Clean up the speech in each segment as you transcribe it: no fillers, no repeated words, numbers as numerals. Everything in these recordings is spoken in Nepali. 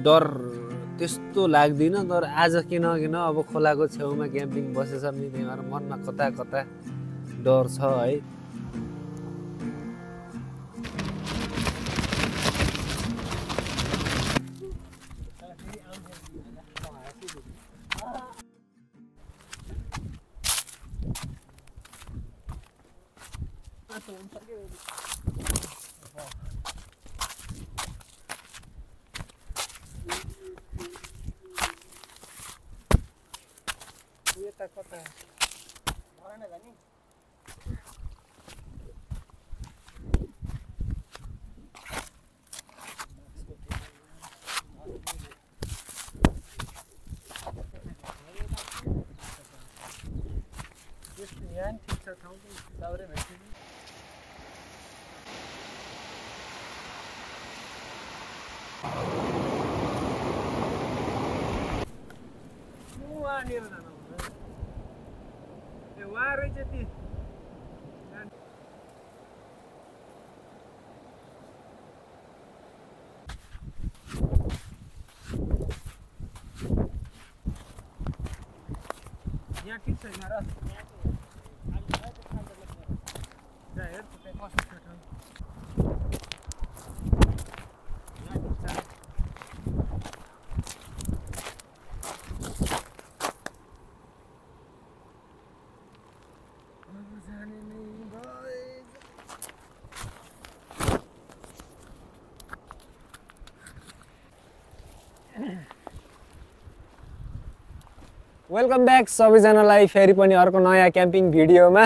डर त्यस्तो लाग्दैन तर आज किन अब खोलाको छेउमा क्याम्पिङ बसेछ नि त्यही भएर मनमा कता कता डर छ है यहाँ ठिक छैन र वेलकम ब्याक सबैजनालाई फेरि पनि अर्को नयाँ क्याम्पिङ भिडियोमा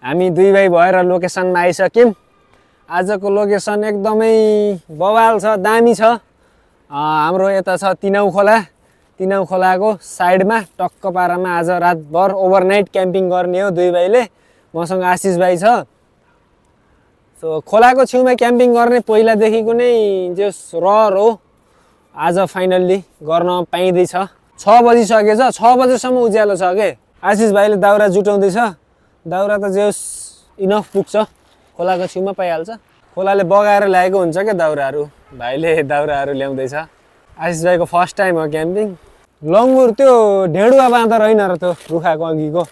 हामी दुई भाइ भएर लोकेसनमा आइसक्यौँ। आजको लोकेसन एकदमै बवाल छ, दामी छ। हाम्रो यता छ तिनाउ खोला। तिनाउ खोलाको साइडमा टक्क पारामा आज रातभर ओभरनाइट क्याम्पिङ गर्ने हो दुई भाइले। मसँग आशिष भाइ छ। सो खोलाको छेउमा क्याम्पिङ गर्ने पहिलादेखिको नै जस रहर हो, आज फाइनल्ली गर्न पाइँदैछ। 6 बजिसकेछ, 6 बजेसम्म उज्यालो छ के। आशिष भाइले दाउरा जुटाउँदैछ। दाउरा त जस इनफ पुग्छ, खोलाको छेउमा पाइहाल्छ। खोलाले बगाएर ल्याएको हुन्छ क्या दाउराहरू। भाइले दाउराहरू ल्याउँदैछ। आशिष भाइको फर्स्ट टाइम हो क्याम्पिङ। लङ्गुर त्यो ढेडुवा बाँदर होइन र त्यो रुखाको अघिको।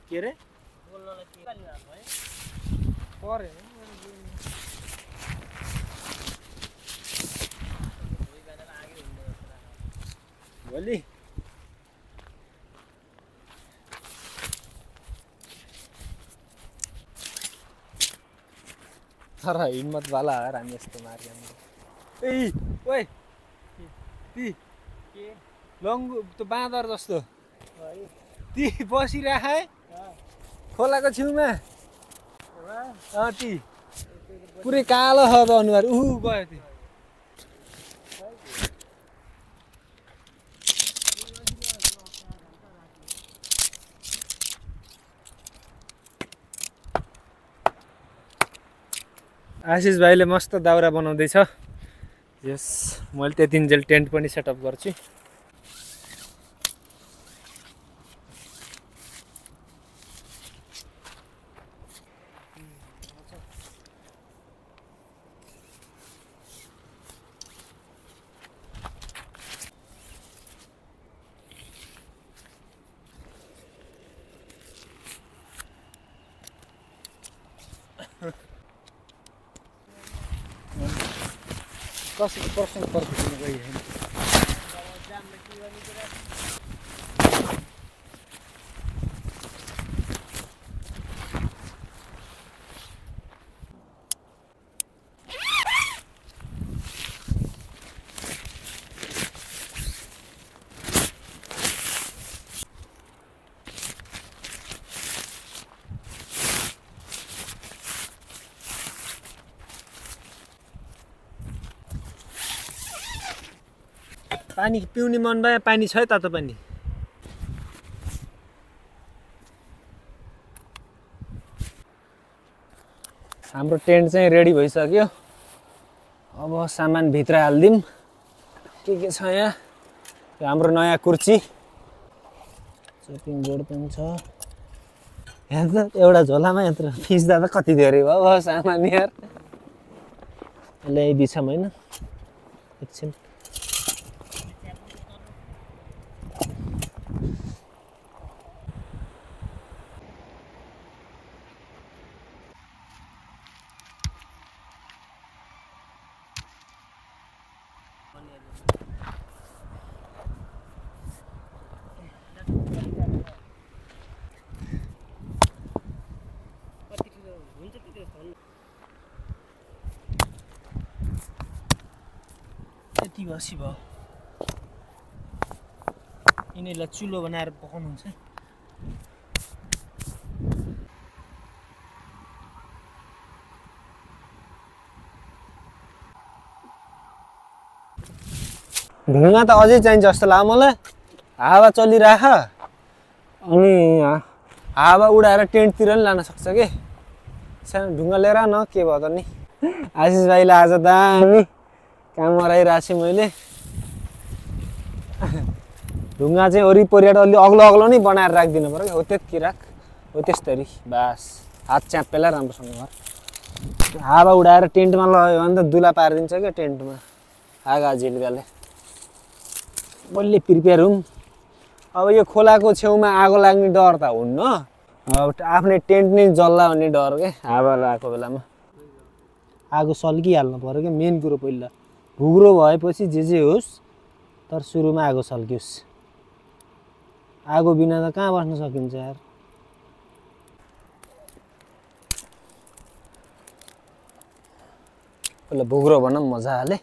के रे भोलि तर हिम्मत वाला हो हामी यस्तो मार्ग। ए ओए ती लङ्गु त्यो बाँदर जस्तो ती बसिराख है खोलाको छेउमा। ती पुरै कालो छ त अनुहार। गयो ती। आशिष भाइले मस्त दाउरा बनाउँदैछ। यस मैले त्यतिन्जेल टेन्ट पनि सेटअप गर्छु। कसरी पर्सन पर्दैन गइरहेको पानी पिउने मन भयो। पानी छ तातो पानी। हाम्रो टेन्ट चाहिँ रेडी भइसक्यो। अब सामान भित्र हाल्दिउँ। के छ यहाँ? यो हाम्रो नयाँ कुर्सी, चपिङ बोर्ड पनि छ। यहाँ त एउटा झोलामा यत्रो फिस्दा त कति धेरै भयो सामान यार। यसलाई बिछाम होइन एकछिन। यति बसी भयो। यिनीहरूलाई चुलो बनाएर पकाउनुहुन्छ। ढुङ्गा त अझै चाहिन्छ जस्तो लाग्यो मलाई। हावा चलिराख अनि हावा उडाएर टेन्टतिर पनि लान सक्छ के। सानो ढुङ्गा लिएर न के भयो त नि। आशिष भाइलाई आज दामी काम गराइरहेको छु मैले। ढुङ्गा चाहिँ वरिपरिबाट अलि अग्लो अग्लो नै बनाएर राखिदिनु पर्यो। हो त्यति राख, हो त्यस्तरी बस। हात च्याप्पेला राम्रोसँग घर। हावा उडाएर टेन्टमा लग्यो भने त दुला पारिदिन्छ क्या टेन्टमा आगा झिल्काले। मैले प्रिपेयर हुँ। अब यो खोलाको छेउमा आगो लाग्ने डर त हुन्न। अब आफ्नै टेन्ट नै जल्ला भन्ने डर के हावा लागेको बेलामा। आगो सल्किहाल्नु पर्यो क्या मेन कुरो पहिला। भुग्रो भएपछि जे होस् तर सुरुमा आगो सल्कियोस्। आगो बिना त कहाँ बस्न सकिन्छ यार। पहिला भुग्रो भनौँ मजाले।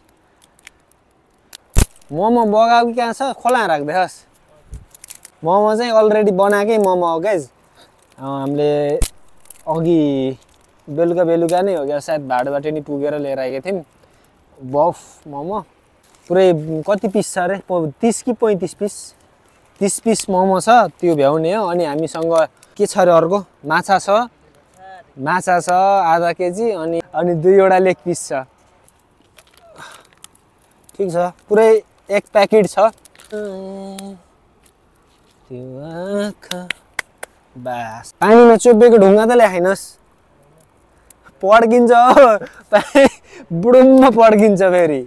मोमो बगाएको कहाँ छ? खोला राख्दैछस्? मोमो चाहिँ अलरेडी बनाएकै मोमो हो गाइज। हामीले अघि बेलुका नै हो क्या सायद भाडबाट नि पुगेर लिएर आएका थियौँ। बफ मोमो पुरै कति पिस छ अरे? 30 कि 35 पिस? 30 पिस मोमो छ त्यो भ्याउने हो। अनि हामीसँग के छ अरे अर्को? माछा छ आधा केजी अनि 2वटा लेग पिस छ। ठिक छ, पुरै एक प्याकेट छ। त्यो आँखा बास। पानीमा चुपेको ढुङ्गा त ल्याइनस्, पड्किन्छ बुडुम्म पड्किन्छ फेरि।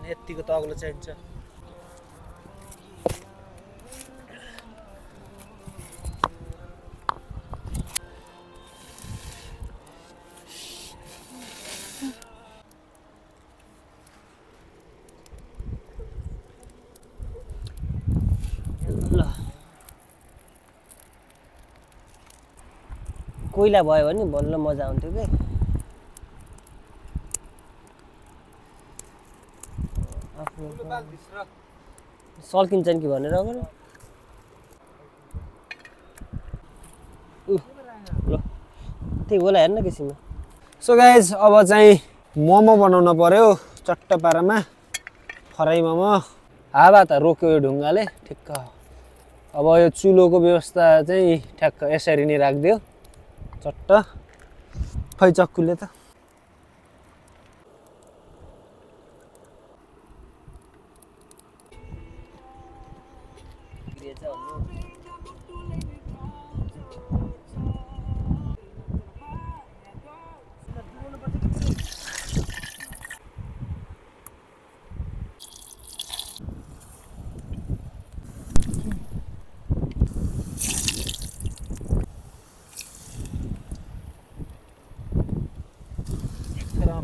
यतिको त अग्लो चाहिन्छ। कोइला भयो भने बल्ल मजा आउँथ्यो के। सल्किन्छन् कि भनेर ल त्यही होला हेर्न किसिममा। सो गाइज अब चाहिँ मोमो बनाउन पर्यो चट्ट पारामा। फ्राई मोमो। हावा त रोक्यो यो ढुङ्गाले ठिक्क। अब यो चुलोको व्यवस्था चाहिँ ठ्याक्क यसरी नै राखिदियो चट्ट। खै चक्कुले त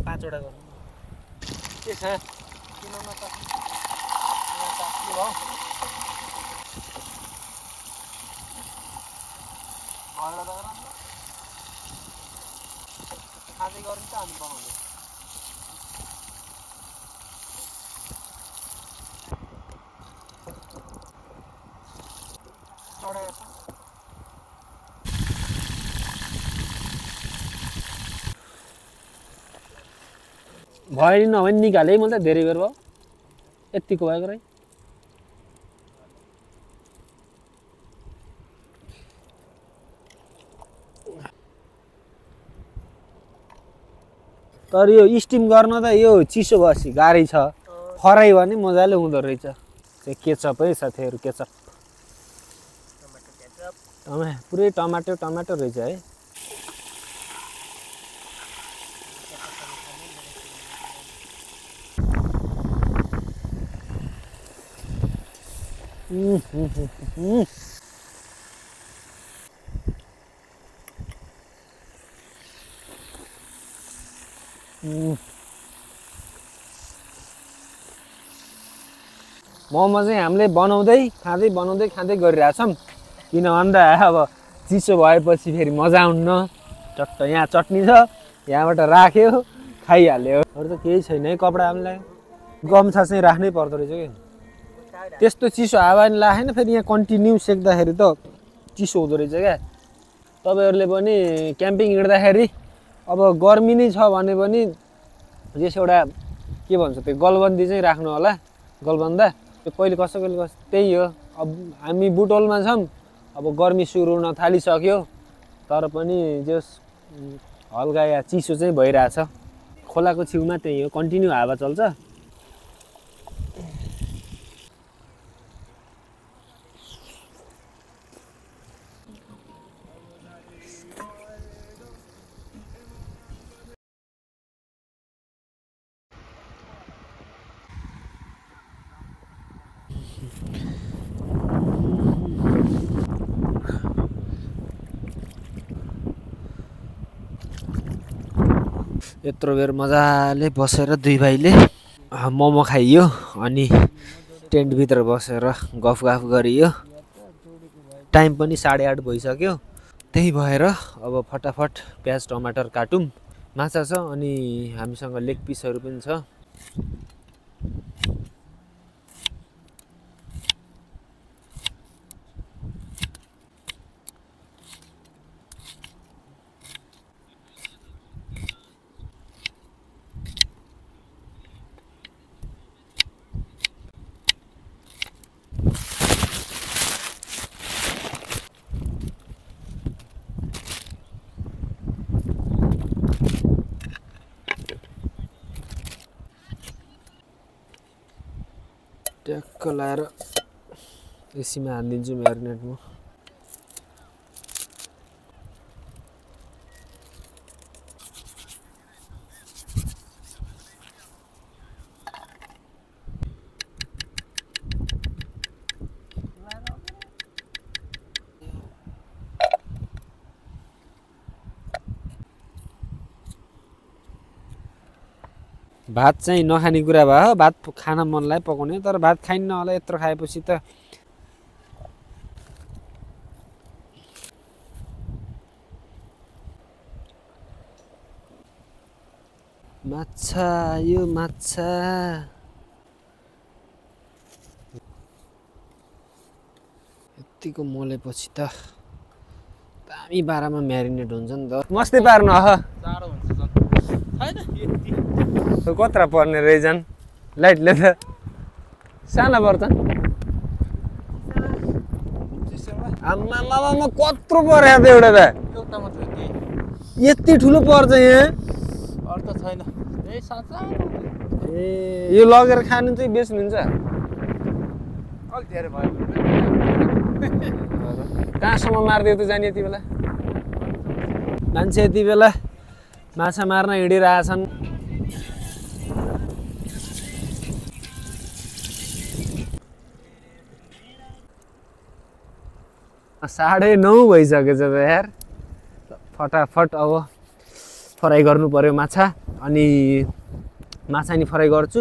पाँचवटा गर्नु के छ किनमा त खाँदै गर्नु त हामी बनाउँदै। भयो नि नभए निकालेँ मैले त धेरै बेर भयो यतिको भएको रहे तर यो स्टिम गर्न त यो चिसो भएपछि गाह्रै छ फ्राई भने मजाले हुँदो रहेछ त्यो केचप है साथीहरू केचप पुरै टमाटो टमाटो रहेछ है मोमो चाहिँ हामीले बनाउँदै खाँदै गरिरहेछौँ किन भन्दा अब चिसो भएपछि फेरि मजा हुन्न चट्ट यहाँ चटनी छ यहाँबाट राख्यो खाइहाल्यो अरू त केही छैन है कपडा हामीलाई गम्छा चाहिँ राख्नै पर्दो रहेछ कि त्यस्तो चिसो हावा नि लागेन फेरि यहाँ कन्टिन्यू सेक्दाखेरि त चिसो हुँदो रहेछ क्या तपाईँहरूले पनि क्याम्पिङ हिँड्दाखेरि अब गर्मी नै छ भने पनि जस एउटा के भन्छ त्यो गलबन्दी चाहिँ राख्नु होला गलबन्दा त्यो कहिले कसो त्यही हो अब हामी बुटोलमा छौँ अब गर्मी सुरु हुन थालिसक्यो तर पनि जस हल्का या चिसो चाहिँ भइरहेछ खोलाको छेउमा त्यही हो कन्टिन्यू हावा चल्छ यत्रो बेर मजाले बसेर दुई भाइले मोमो खाइयो अनि टेन्टभित्र बसेर गफ गरियो टाइम पनि 8:30 भइसक्यो त्यही भएर अब फटाफट प्याज टमाटर काटौँ माछा छ अनि हामीसँग लेग पिसहरू पनि छ ट्याक्क लाएर एसीमा हालिदिन्छु म्यारिनेट म भात चाहिँ नखाने कुरा भयो भात खान मन लाग्यो पकाउने तर भात खाइन्न होला यत्रो खाएपछि त माछा यो माछा यतिको मोलेपछि त दामी बारामा म्यारिनेट हुन्छ नि त मस्तै पार्नु जाडो हुन्छ कत्रा पर्ने रहेछन् लाइटले त सानो पर्छ आम्मामा कत्रो पर्यो त एउटा त यति ठुलो पर्छ यहाँ अर्थ छैन ए यो लगेर खानु चाहिँ बेच्नुहुन्छ अलि धेरै भयो कहाँसम्म मार्दियो त जाने यति बेला मान्छे यति बेला माछा मार्न हिँडिरहेछन् 9:30 भइसकेछ त यार फटाफट अब फ्राई गर्नु पर्यो माछा अनि माछा नि फ्राई गर्छु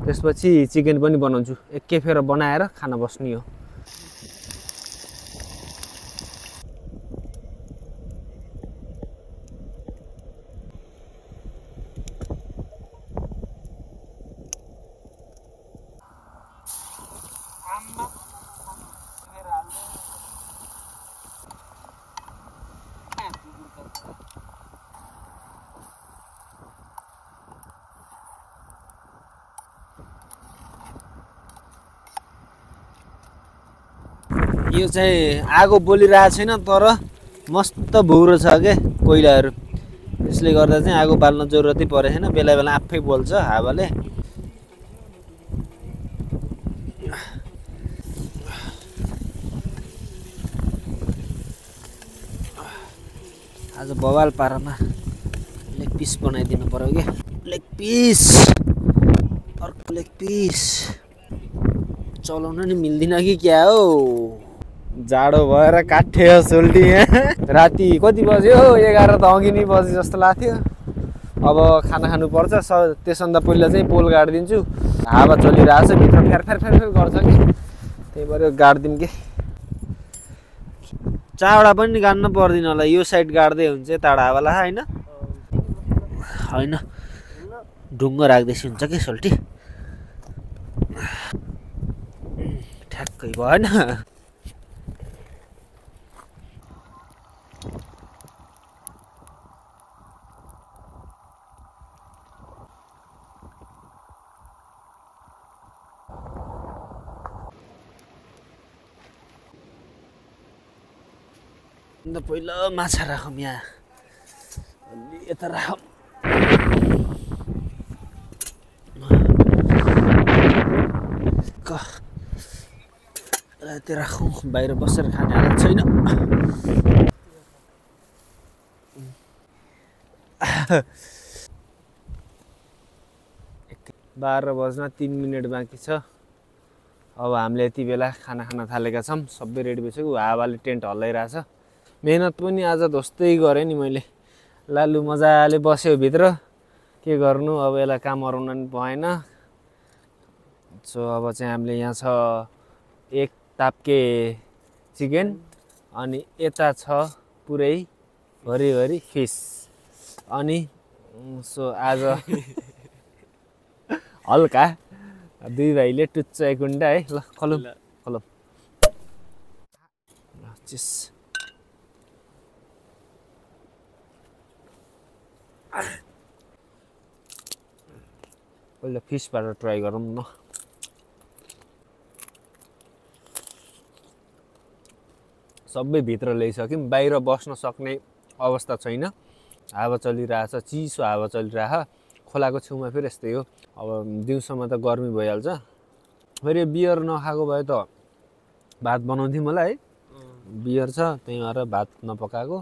त्यसपछि चिकन पनि बनाउँछु एकैफेर बनाएर खान बस्नु हो यो चाहिँ आगो बोलिरहेको छैन तर मस्त भुरो छ के कोइलाहरू यसले गर्दा चाहिँ आगो बाल्न जरुरतै परेको छैन बेला बेला आफै बोल्छ हावाले आज बवाल पारामा लेग पिस बनाइदिनु पर्यो के लेग पिस अर्को लेग पिस चलाउन नि मिल्दिन कि क्या हो जाडो भएर काठे सोल्टी राति कति बज्यो 11 त अघि नै बजे जस्तो लाग्थ्यो अब खाना खानु पर्छ त्यसभन्दा पहिला चाहिँ पोल गाडिदिन्छु हावा चलिरहेछ भित्र फेर फेर फेर फेर गर्छ कि त्यही भएर गाडिदिउँ के चावडा पनि गाड्न पर्दैन होला यो साइड गाड्दै हुन्छ टाढा हावालाई हैन हैन ढुङ्गो राख्दैछु हुन्छ के सोल्टी ठ्याक्कै भएन अन्त पहिला माछा राखौँ यहाँ अलि यता राखौँ यता राखौँ बाहिर बसेर खाने हालत छैन 12 बज्न 3 मिनेट बाँकी छ अब हामीले यति बेला खाना खान थालेका छौँ सबै रेडी भइसक्यो हावाले टेन्ट हल्लाइरहेछ मेहनत पनि आज दोस्तै गरेँ नि मैले लालु मजाले बस्यो भित्र के गर्नु अब यसलाई काम गराउन नि भएन सो अब चाहिँ हामीले यहाँ छ एक ताप्के चिकन अनि यता छ पुरै भरिभरि फिस अनि सो आज हल्का दुई भाइले टुच्च एक गुन्डा है ल खलौँ खलौँ चिस पहिला फिसबाट ट्राई गरौँ न सबै भित्र ल्याइसक्यौँ बाहिर बस्न सक्ने अवस्था छैन हावा चलिरहेछ चिसो हावा चलिरहेछ खोलाको छेउमा फेरि यस्तै हो अब दिउँसोमा त गर्मी भइहाल्छ फेरि बियर नखाएको भए त भात बनाउँथेँ मलाई है बियर छ त्यही भएर भात नपकाएको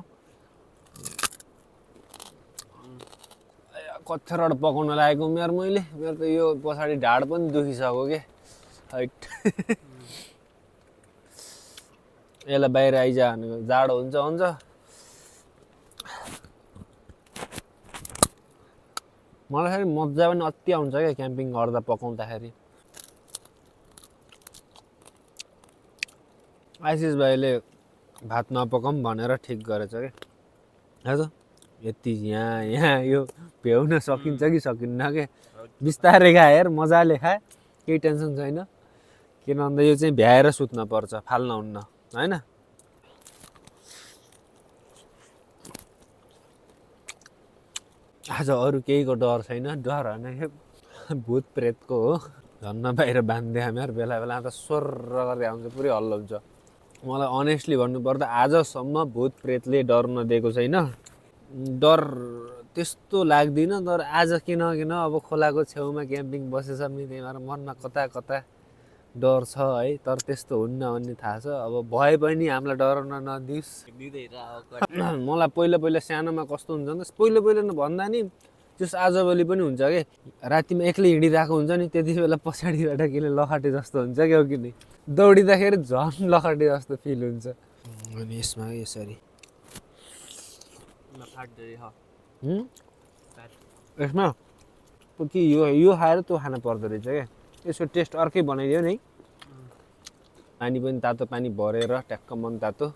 कत्थरबाट पकाउन लागेको मैले त यो पछाडि ढाड पनि दुखिसक्यो के हैट यसलाई बाहिर आइजा भनेको जाडो हुन्छ मलाई फेरि मजा पनि अति आउँछ क्या क्याम्पिङ गर्दा पकाउँदाखेरि आशिष भाइले भात नपकाऊँ भनेर ठिक गरेछ क्या है त यति यहाँ यो भ्याउन सकिन्छ कि सकिन्न के बिस्तारै खा हेर मजाले खा केही टेन्सन छैन किन भन्दा यो चाहिँ भ्याएर सुत्न पर्छ फाल्न हुन्न हैन आज अरू केहीको डर छैन डर होइन भूत प्रेतको हो झन्न बाहिर बाँध्दै हामीहरू बेला बेला त स्वर गर्दै आउँछ पुरै हल्लो हुन्छ मलाई अनेस्टली भन्नुपर्दा आजसम्म भूत प्रेतले डर नदिएको छैन डर त्यस्तो लाग्दैन तर आज किन अब खोलाको छेउमा क्याम्पिङ बसेछ नि त्यही भएर मनमा कता कता डर छ है तर त्यस्तो हुन्न भन्ने थाहा छ अब भए पनि हामीलाई डराउन नदियोस् मलाई पहिला सानोमा कस्तो हुन्छ नि पहिला भन्दा नि जस आजभोलि पनि हुन्छ के रातिमा एक्लै हिँडिरहेको हुन्छ नि त्यति बेला पछाडिबाट केले लखाटे जस्तो हुन्छ क्या हो कि नि दौडिँदाखेरि झन् लखाटे जस्तो फिल हुन्छ अनि यसमा यसरी यसमा कि यो खाएर त्यो खान पर्दो रहेछ क्या यसको टेस्ट अर्कै बनाइदियो नि पानी पनि तातो पानी भरेर ट्याक्क मन तातो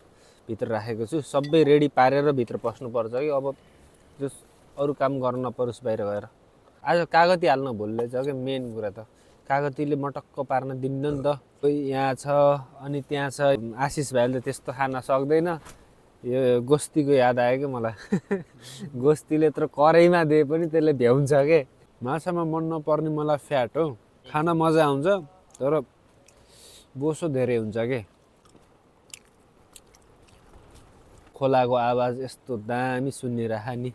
भित्र राखेको छु सबै रेडी पारेर भित्र पस्नुपर्छ कि अब जस अरू काम गर्न नपरोस् बाहिर गएर आज कागती हाल्न भुल्दैछ क्या मेन कुरा त कागतीले मटक्क पार्न दिन्न नि त कोही यहाँ छ अनि त्यहाँ छ आशिष भाइले त्यस्तो खान सक्दैन यो गोस्तीको याद आयो क्या मलाई गोस्तीले यत्रो कराईमा दिए पनि त्यसले भ्याउँछ के माछामा मन नपर्ने मलाई फ्याट हो खाना मजा आउँछ तर बोसो धेरै हुन्छ के खोलाको आवाज यस्तो दामी सुन्ने राखा नि।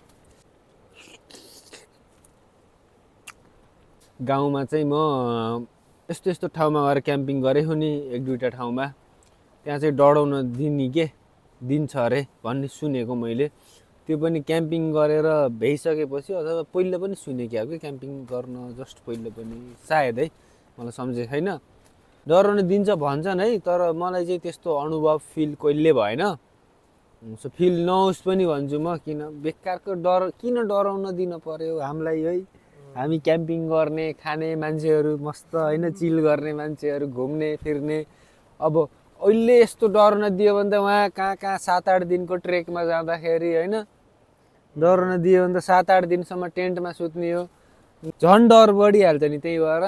गाउँमा चाहिँ म यस्तो यस्तो ठाउँमा गएर क्याम्पिङ गरेँ हो नि, एक दुईवटा ठाउँमा। त्यहाँ चाहिँ डढाउन दिन्छ अरे भन्ने सुनेको मैले। त्यो पनि क्याम्पिङ गरेर भ्याइसकेपछि अथवा पहिला पनि सुनेको हो कि क्याम्पिङ गर्न जस्ट पहिला पनि सायद है, मलाई सम्झेको छैन। डराउन दिन्छ भन्छन् है, तर मलाई चाहिँ त्यस्तो अनुभव फिल कहिले भएन। सो फिल नहोस् पनि भन्छु म, किन बेकारको किन डराउन दिन पर्यो हामीलाई है। हामी क्याम्पिङ गर्ने खाने मान्छेहरू मस्त होइन, चिल गर्ने मान्छेहरू, घुम्ने फिर्ने। अब अहिले यस्तो डराउन दियो भने त उहाँ कहाँ 7-8 दिनको ट्रेकमा जाँदाखेरि होइन, डराउन दियो भने त 7-8 दिनसम्म टेन्टमा सुत्ने हो, झन् डर बढिहाल्छ नि। त्यही भएर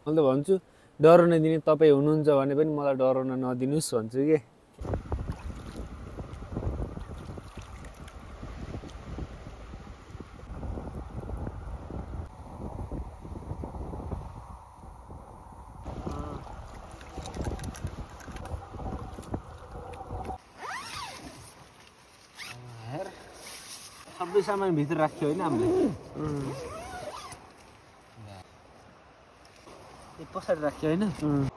मैले त भन्छु डराउन दिने तपाईँ हुनुहुन्छ भने पनि मलाई डराउन नदिनुहोस् भन्छु कि। सबै सामान भित्र राख्यो होइन हामीले, पछाडि राख्यो होइन।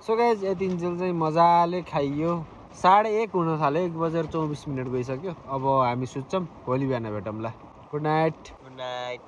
सो गाइस यतिन्जेल चाहिँ मजाले खाइयो। 1:30 हुन थाल्यो, 1:24 गइसक्यो। अब हामी सुत्छौँ, भोलि बिहान भेटौँला। Good night. Good night.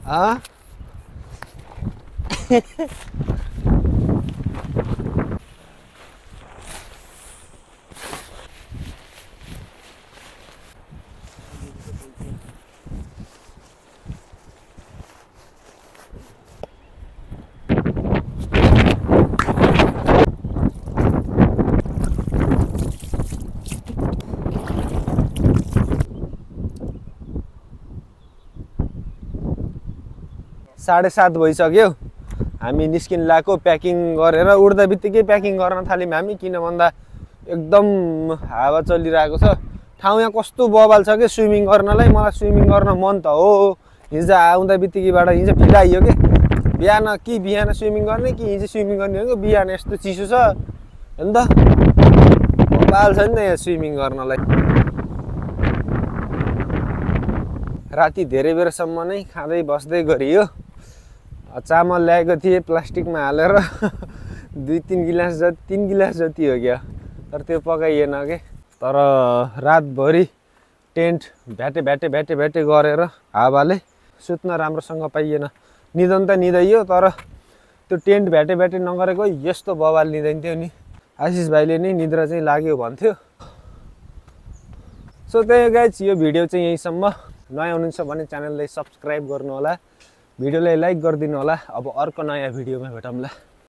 हाँ साढे 7 भइसक्यो। हामी निस्किन लाग्यो प्याकिङ गरेर। उड्दा बित्तिकै प्याकिङ गर्न थाल्यौँ हामी, किन भन्दा एकदम हावा चलिरहेको छ। ठाउँ यहाँ कस्तो बवाल छ कि स्विमिङ गर्नलाई। मलाई स्विमिङ गर्न मन त हो, हिजो आउँदा बित्तिकैबाट हिजो ढिला आइयो कि। बिहान स्विमिङ गर्ने कि हिजो स्विमिङ गर्ने हो कि बिहान यस्तो चिसो छ हेर्नु त, बवाल छ नि त यहाँ स्विमिङ गर्नलाई। राति धेरै बेरसम्म नै खाँदै बस्दै गरियो। चामल ल्याएको थिएँ प्लास्टिकमा हालेर 2-3 गिलास जति 3 गिलास जति हो क्या, तर त्यो पकाइएन के। तर रातभरि टेन्ट भ्याटे गरेर हावाले सुत्न राम्रोसँग पाइएन। निदन त निदैयो, तर त्यो टेन्ट भ्याटे नगरेको यस्तो बवाल निदैन्थ्यो नि। आशिष भाइले नै निद्रा चाहिँ लाग्यो भन्थ्यो। सो त्यही गाइज यो भिडियो चाहिँ यहीसम्म। नयाँ हुनुहुन्छ भने च्यानललाई सब्सक्राइब गर्नु होला, भिडियोलाई लाइक गरिदिनु होला। अब अर्को नयाँ भिडियोमा भेटौँला।